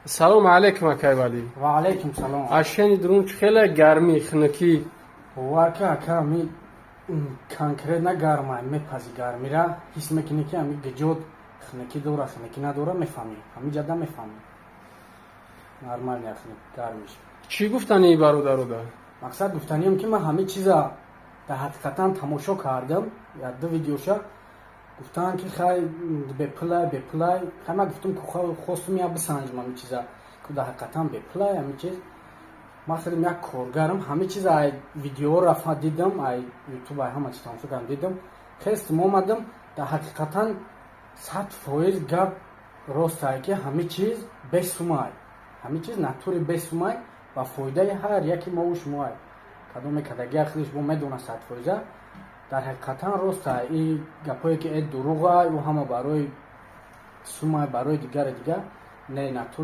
салом алейкум акай валӣ. Ва алейкум салом. Аз шенидум чӣ хеле гармӣ хунукӣ? Вака ака ми конкретна гарма мепази гармира ҳис мекунӣ ки ами гиҷод хунукӣ дора хунукӣ надора мефаҳмӣ. Ҳами ҷадда мефаҳмӣ. Нормални ахни гармиш. Чӣ гуфтани бародарода? Мақсад гуфтаниам ки ман ҳами чиза дар ҳақиқатан тамошо кардам. Як-ду видеоша гуфтанд ки хай беплай. Хай ман гуфтам ки хостум як бисанҷам ҳами чиза ки дар ҳақиқатан беплай ҳами чиз. Ман худам як коргарам ҳами чиза ай видеоҳо рафта дидам, ай ютуб ай ҳама чиз тамошо кардам дидам. Хестим омадам дар ҳақиқатан 100% гап ростае ки ҳами чиз бесумай. Ҳами чиз натури бесумай ва фоидаи ҳар яки мову шумоай. Кадоме кадагия худаш бо медона 100%. Дар ҳақиқатан ростае ин гапое ки дуруға ӯ ҳама барои сумай барои дигар не натур